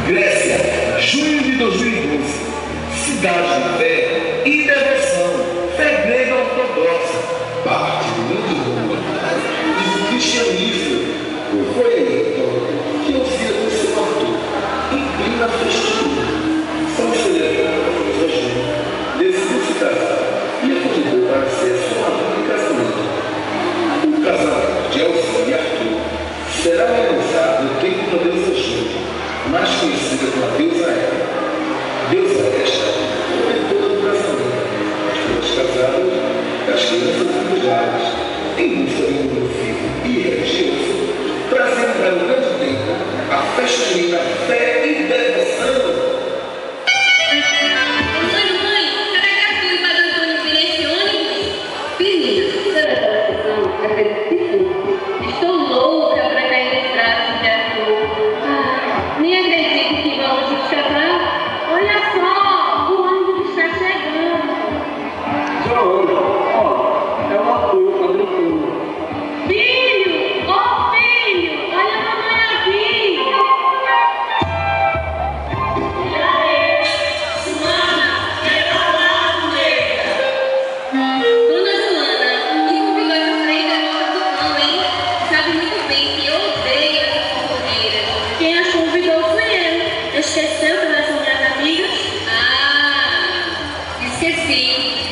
Grécia, junho de 2012. Cidade de fé e devoção. Fé grega ortodoxa. Parte muito boa. E o cristianismo. Foi aí, então, que eu vi o seu autor. Inclina festivo. São celebrados hoje. Decidiu se casar e a convidou para ser sua mãe em casamento. O casamento de Elcio e Arthur será realizado no templo da deusa Gêmea, mais conhecida como a deusa Hera. Deusa esta protetora do casamento, as pessoas casadas, as crianças despojadas, em busca de um novo filho e religioso, trazendo para o grande templo a festa junina, fé e devoção. Estou louca para cair nos braços de Arthur. Nem acredito que vamos nos casar. Olha só, o ônibus está chegando. Joana, ó, é o Arthur, quadricolo. Filho, ó filho, olha a mamãe aqui. Joana, quer falar com ele? Dona Joana, que o bigode freio da boca do pão, hein? Sabe muito bem que eu odeio essas fofoqueiras. Quem a convidou fui eu. Esqueceu que elas são minhas amigas? Ah, esqueci.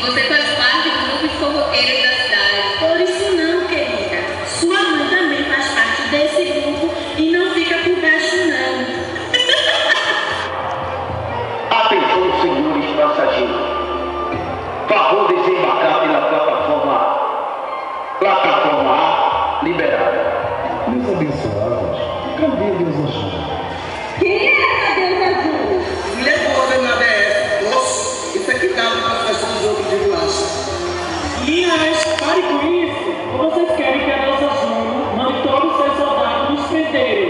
Você faz parte do grupo de fofoqueiras da cidade. Por isso não, querida. Sua mãe também faz parte desse grupo e não fica por baixo, não. Atenção, senhores passageiros. Favor desembarcar pela plataforma A liberada. Meus abençoados, cadê Deus ajuda? Quem é essa deusa Ju? Mulher boa danada é essa? Nossa, isso aqui dá para a festa dos outros de bolacha. Meninas, pare com isso! Ou vocês querem que a nossa Juno mande todos os seus soldados nos prenderem?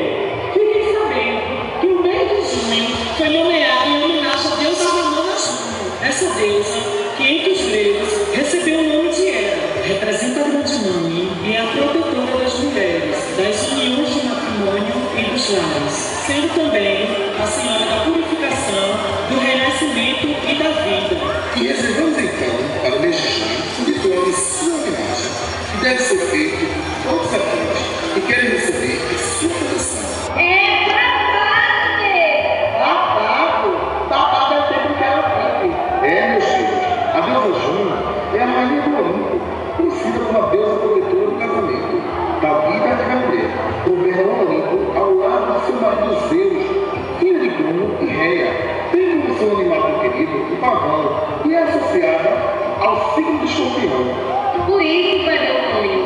Fiquem sabendo que o mês de junho foi nomeado em homenagem à deusa romana Juno. Essa deusa, que entre os gregos recebeu o nome de Hera, representa a grande mãe e é a protetora das mulheres, das uniões de matrimônio e dos lares, sendo também a senhora da purificação, do renascimento e da vida. E reservamos então para o mês de junho um ritual em sua homenagem, que deve ser feito todos aqueles que querem receber a sua proteção. É Babado? Babado é sempre que ela vive. É, meus filhos, a deusa Juno é a rainha do Olimpo, conhecida como a deusa protetora do casamento, da vida e da mulher. Governa o Olimpo ao lado do seu marido Zeus, filho de Crono e Reia, tem como seu animal preferido o pavão e é associada ao signo do escorpião. Por isso, Padre Antônio,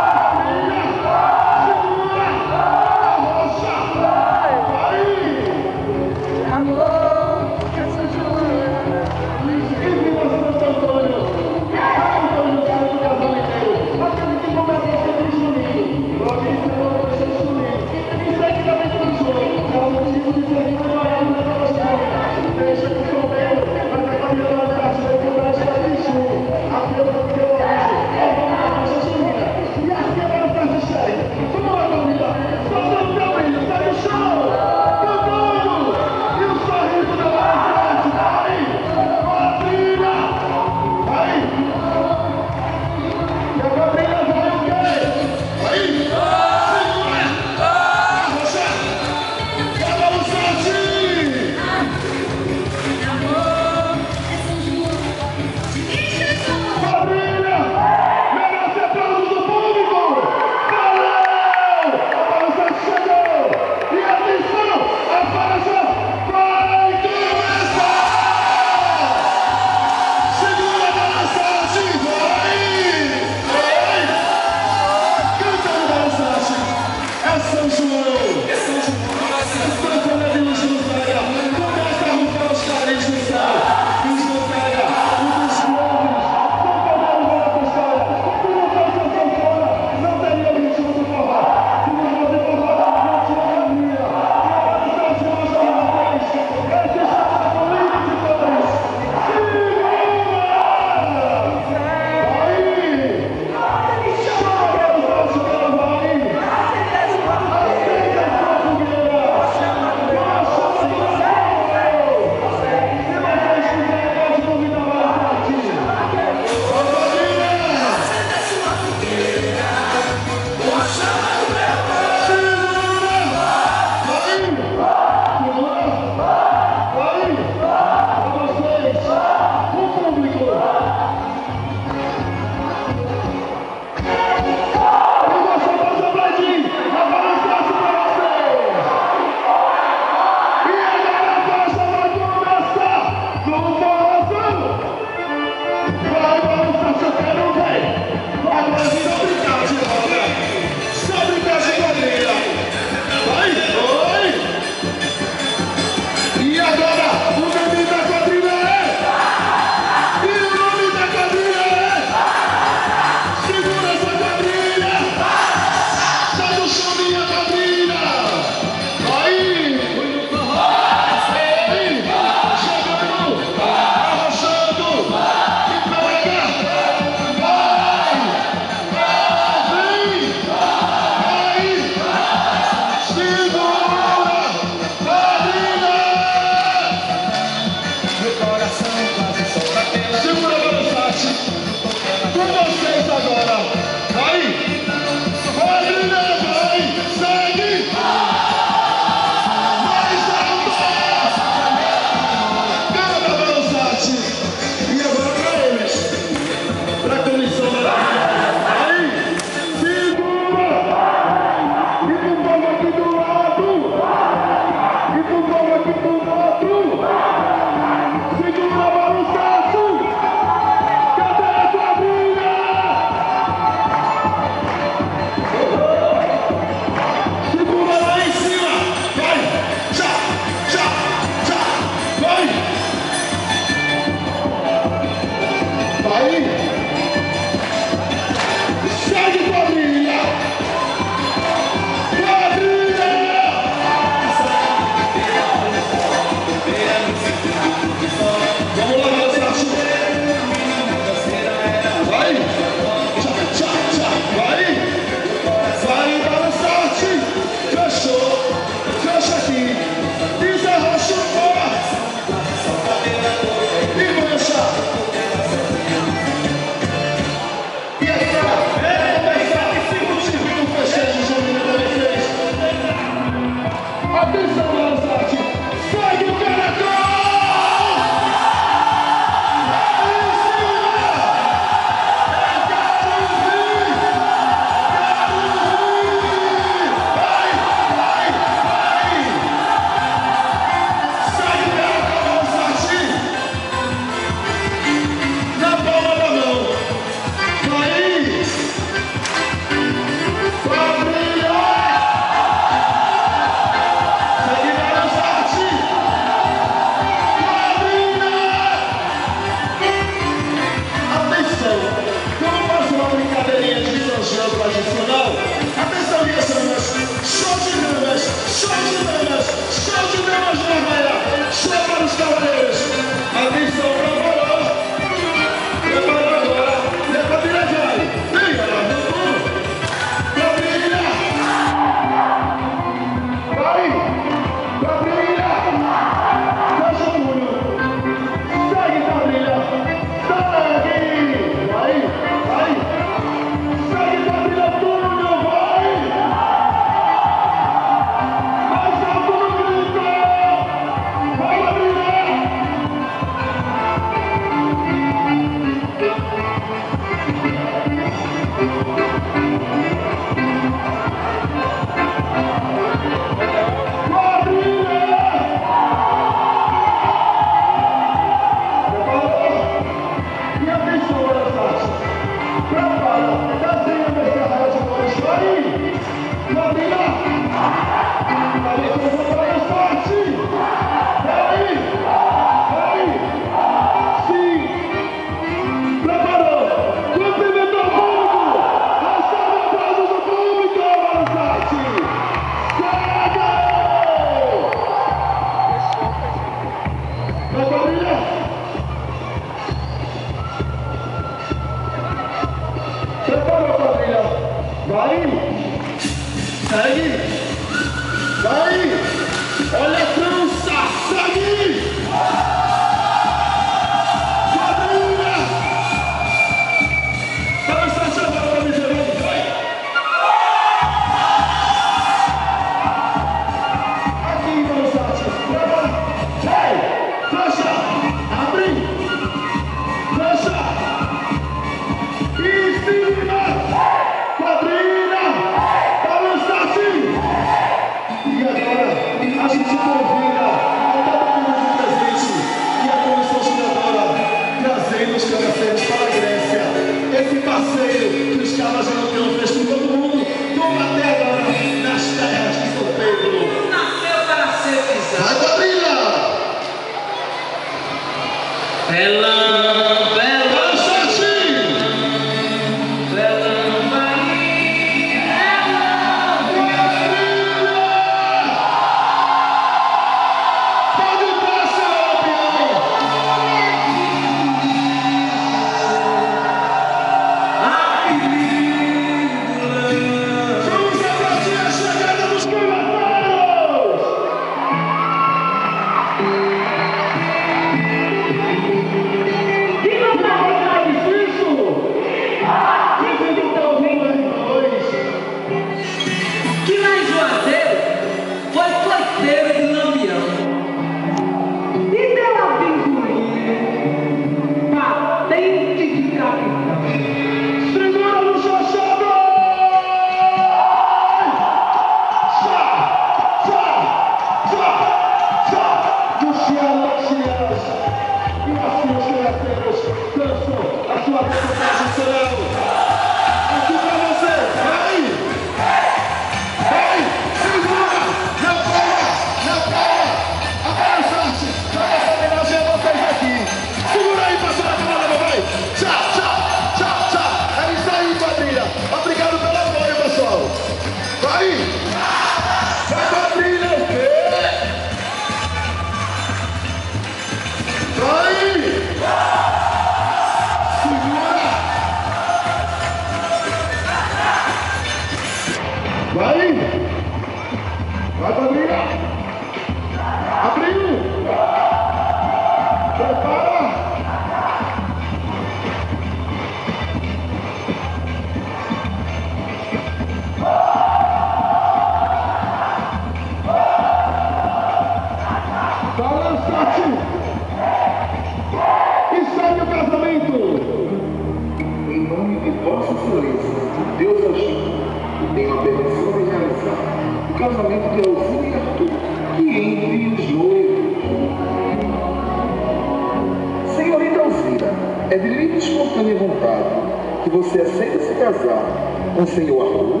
Com o senhor Arthur?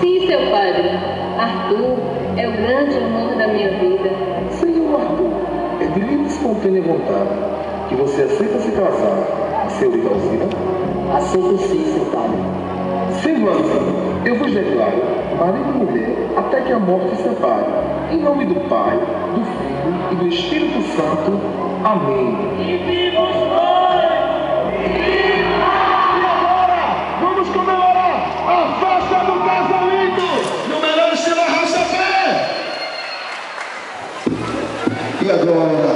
Sim, seu padre. Arthur é o grande amor da minha vida. Senhor Arthur, é de livre e espontânea vontade que você aceita se casar com senhorita Alzira? Aceito sim, seu padre. Sendo assim, eu vos declaro marido e mulher até que a morte se separe. Em nome do Pai, do Filho e do Espírito Santo. Amém. E viva os dois! Vamos comemorar a festa do casamento no melhor estilo Arrasta-Pé! E agora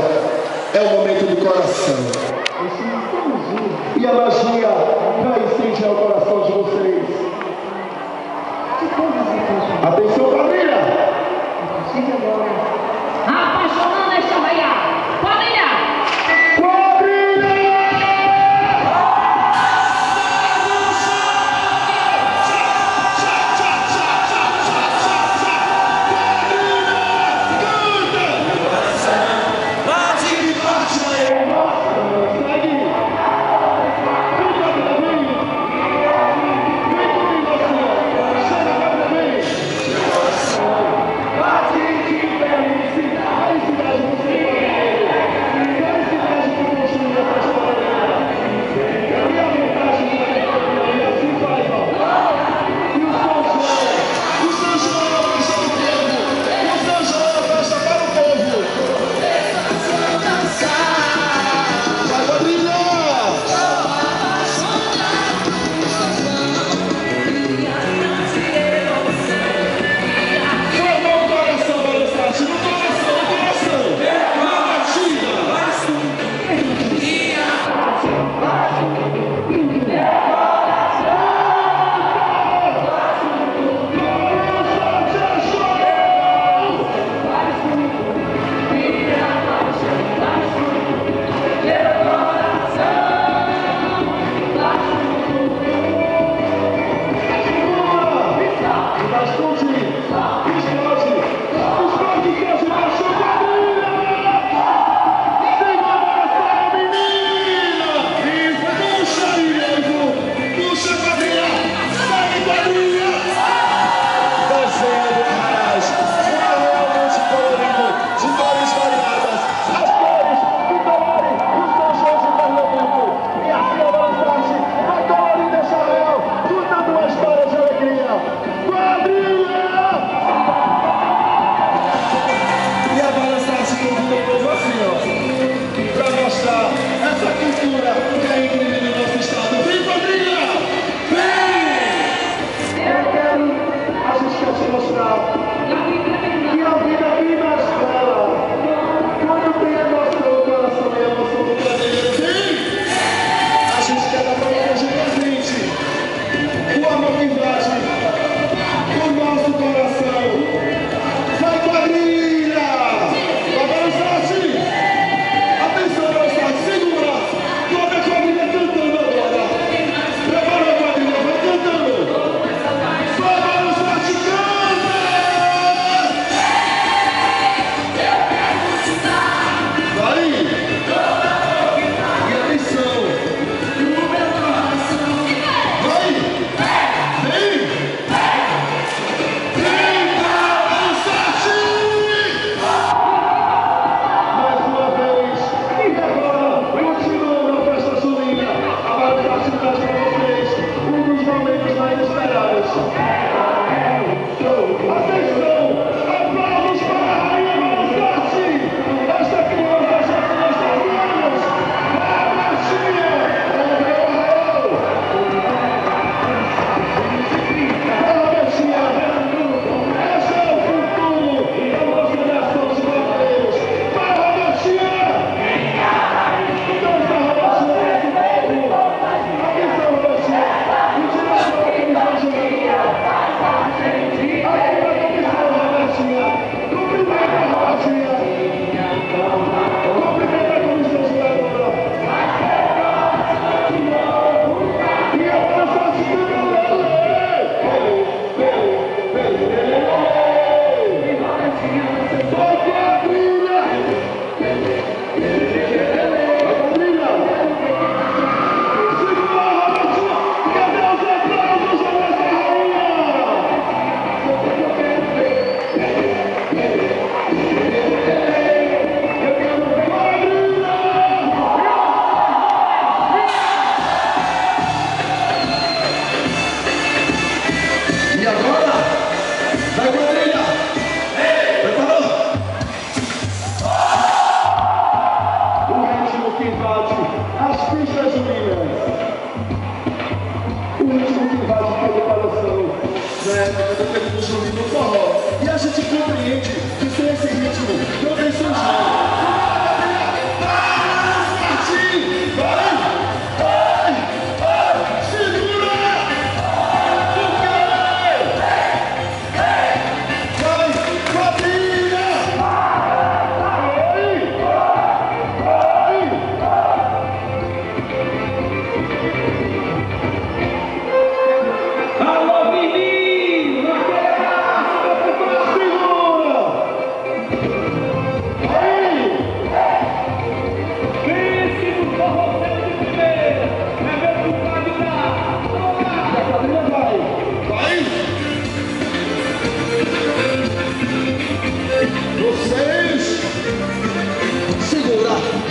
é o momento do coração. E a magia vai incendiar o coração de vocês. Atenção, família! Apaixonando esta manhã. Família!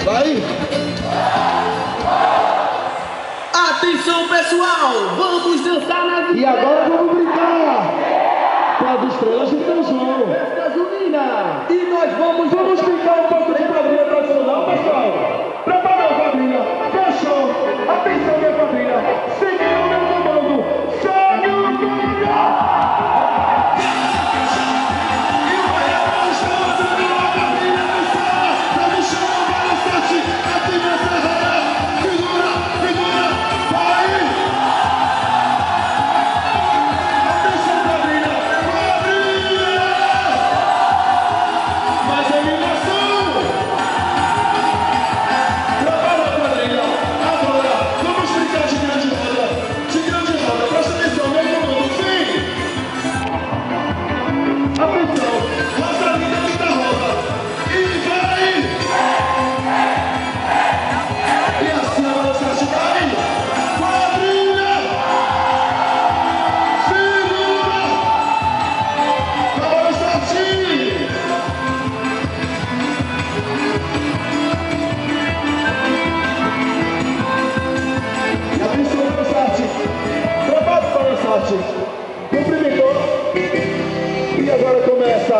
Vai. Atenção, pessoal! Vamos dançar na vida! E agora vamos brincar com as estrelas de São João. Festa junina. E nós vamos brincar um pouco de quadrilha tradicional, pessoal. Preparou a quadrilha. Fechou. Atenção, minha quadrilha. Seguiu o meu comando. Segue o comando. Cumprimentou. E agora começa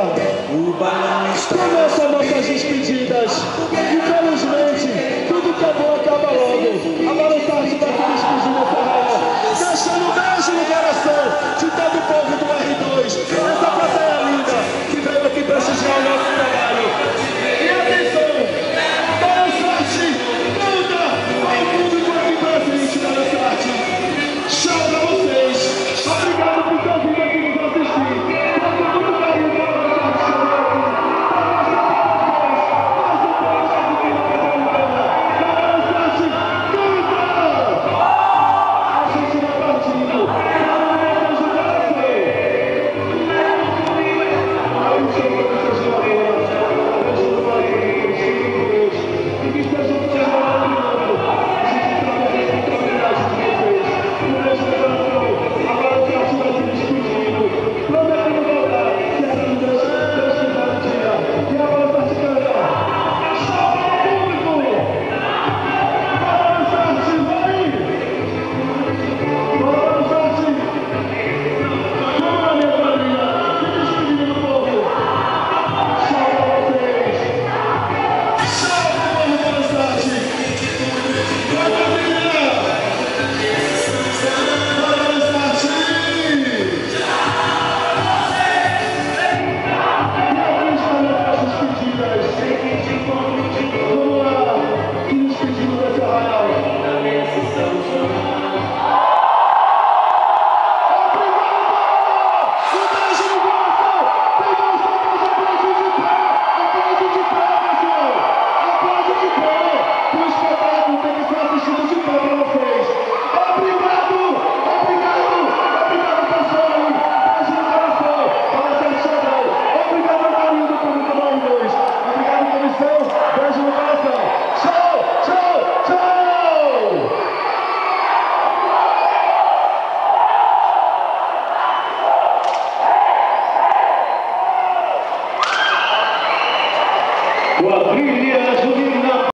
nossas despedidas. Infelizmente, tudo que é bom acaba logo. Agora o Tati vai se despedir dessa raia, deixando um beijo no coração de todo o povo do R2. Essa plateia linda que veio aqui prestigiar o nosso trabalho. E atenção, para o Tati, canta ao público aqui presente na Tati. Tchau pra vocês. Obrigado por ter vindo aqui nos assistir. Com muito carinho para Quadrilha